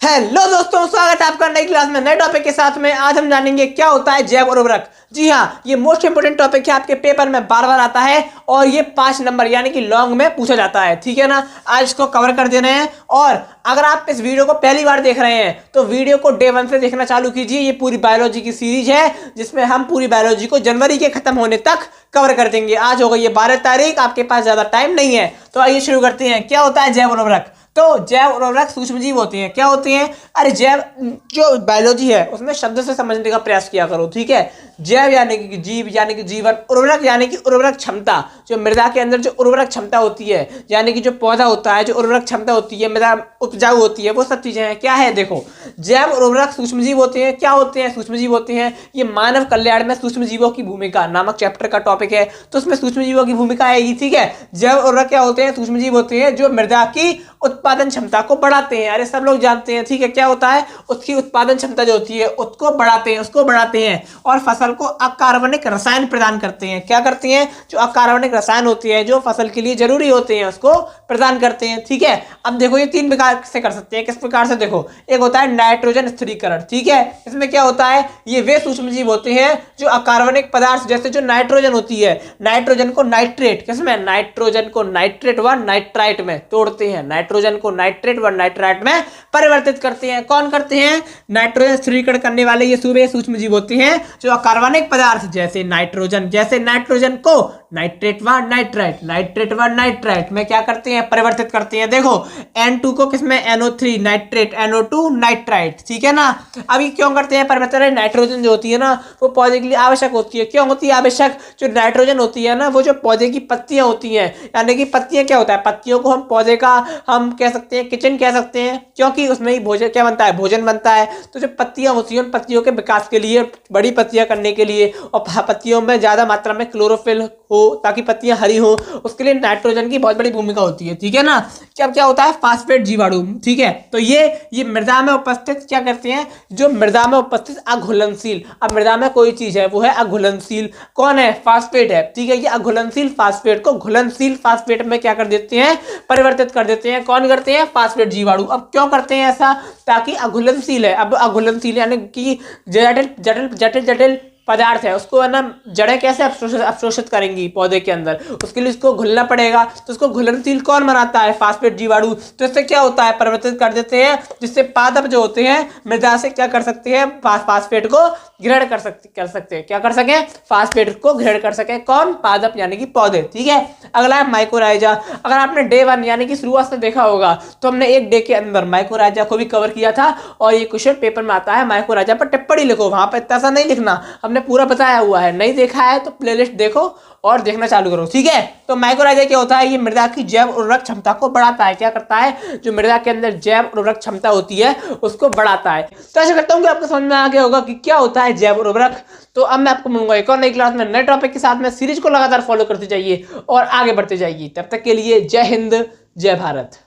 Hello दोस्तों, स्वागत है आपका नई क्लास में नए टॉपिक के साथ में। आज हम जानेंगे क्या होता है जैव उर्वरक। जी हाँ, ये मोस्ट इंपोर्टेंट टॉपिक है, आपके पेपर में बार बार आता है और ये 5 नंबर यानी कि लॉन्ग में पूछा जाता है। ठीक है ना, आज इसको कवर कर देना है। और अगर आप इस वीडियो को पहली बार देख रहे हैं तो वीडियो को डे 1 से देखना चालू कीजिए। ये पूरी बायोलॉजी की सीरीज है जिसमें हम पूरी बायोलॉजी को जनवरी के खत्म होने तक कवर कर देंगे। आज हो गई ये 12 तारीख, आपके पास ज्यादा टाइम नहीं है, तो आइए शुरू करते हैं। क्या होता है जैव उर्वरक? तो जैव उर्वरक सूक्ष्मजीव होते हैं। क्या होते हैं? अरे जैव जो बायोलॉजी है उसमें शब्द से समझने का प्रयास किया करो। ठीक है, जैव यानी कि जीव यानी कि जीवन, उर्वरक यानी कि उर्वरक क्षमता, जो मृदा के अंदर जो उर्वरक क्षमता होती है, यानी कि जो पौधा होता है जो उर्वरक क्षमता होती है, मृदा उपजाऊ होती है, वो सब चीजें हैं। क्या है? देखो, जैव उर्वरक सूक्ष्मजीव होते हैं। क्या होते हैं? सूक्ष्मजीव होते हैं। ये मानव कल्याण में सूक्ष्मजीवों की भूमिका नामक चैप्टर का टॉपिक है, तो उसमें सूक्ष्मजीवों की भूमिका आएगी। ठीक है, जैव उर्वरक क्या होते हैं? सूक्ष्मजीव होते हैं जो मृदा की उत्पादन क्षमता को बढ़ाते हैं। अरे सब लोग जानते हैं। ठीक है, क्या होता है? उसकी उत्पादन क्षमता जो होती है उसको बढ़ाते हैं और फसल को अकार्बनिक रसायन प्रदान करते हैं। क्या करते हैं? जो अकार्बनिक रसायन होते हैं जो फसल के लिए जरूरी होते हैं उसको प्रदान करते हैं। ठीक है, अब देखो ये 3 प्रकार से कर सकते हैं। किस प्रकार से? देखो, एक होता है नाइट्रोजन स्थिरीकरण। ठीक है, इसमें क्या होता है? ये वे सूक्ष्मजीव होते हैं जो अकार्बनिक पदार्थ जैसे जो नाइट्रोजन होती है, नाइट्रोजन को नाइट्रेट, किसमें? नाइट्रोजन को नाइट्रेट व नाइट्राइट में तोड़ते हैं। नाइट्रोजन को नाइट्रेट व नाइट्राइट में परिवर्तित करते हैं। कौन करते हैं? नाइट्रोजन स्थिरीकरण करने वाले ये सूक्ष्मजीव होते हैं जो अकार्बनिक पदार्थ जैसे नाइट्रोजन को नाइट्रेट व नाइट्राइट में क्या करते हैं? परिवर्तित करते हैं। देखो, N2 को किसमें? NO3 nitrate, NO2 nitrite. ठीक है ना, अभी क्यों करते हैं परिवर्तन? नाइट्रोजन जो होती है ना वो पौधे के लिए आवश्यक होती है। क्यों होती है आवश्यक? जो नाइट्रोजन होती है ना वो जो पौधे की पत्तियां होती हैं, यानी कि पत्तियां क्या होता है? पत्तियों को हम पौधे का हम कह सकते हैं किचन कह सकते हैं, क्योंकि उसमें ही भोजन क्या बनता है? भोजन बनता है। तो जो पत्तियां होती हैं उन पत्तियों के विकास के लिए, बड़ी पत्तियां करने के लिए और पत्तियों में ज्यादा मात्रा में क्लोरोफिल हो ताकि पत्तियां हरी हो, उसके लिए नाइट्रोजन की बहुत बड़ी भूमिका होती है। ठीक है ना, क्या होता है? फास्फेट जीवाणु। ठीक है, तो ये मृदा में उपस्थित क्या करते हैं? जो मृदा में उपस्थित अघुलनशील, अब मृदा में कोई चीज है वो है अघुलनशील। कौन है? फास्फेट है। ठीक है, ये अघुलनशील फास्फेट को घुलनशील फास्फेट में क्या कर देते हैं? परिवर्तित कर देते हैं। कौन करते हैं? फास्फेट जीवाणु। अब क्यों करते हैं ऐसा? ताकि अघुलनशील है। अब अघुलनशील यानी कि जटिल पदार्थ है उसको है ना जड़ें कैसे अवशोषित करेंगी पौधे के अंदर, उसके लिए उसको घुलना पड़ेगा। तो उसको घुलनशील कौन बनाता है? फास्फेट जीवाणु। तो इससे क्या होता है? परिवर्तित कर देते हैं, जिससे पादप जो होते हैं मृदा से क्या कर सकते हैं? फास्फेट को ग्रहण कर सकते हैं। क्या कर सके? फास्फेट को ग्रहण कर सके। कौन? पादप यानी कि पौधे। ठीक है, अगला है माइकोराइजा। अगर आपने डे 1 यानी कि शुरुआत से देखा होगा तो हमने एक डे के अंदर माइकोराइजा को भी कवर किया था और ये क्वेश्चन पेपर में आता है। माइकोराइजा पर टिप्पणी लिखो, वहां पर इतना सा नहीं लिखना, हमने पूरा बताया हुआ है। नहीं देखा है तो प्लेलिस्ट देखो और देखना चालू करो। ठीक है, तो माइकोराइजा क्या होता है? ये मृदा की जैव उर्वरक क्षमता को बढ़ाता है। क्या करता है? जो मृदा के अंदर जैव उर्वरक क्षमता होती है उसको बढ़ाता है। तो ऐसा करता हूँ कि आपको समझ में आ गया होगा कि क्या होता है जैव उर्वरक। तो अब मैं आपको मिलूंगा एक और नई क्लास में नए टॉपिक के साथ में। सीरीज को लगातार फॉलो करते जाइए और आगे बढ़ते जाइए। तब तक के लिए जय हिंद, जय भारत।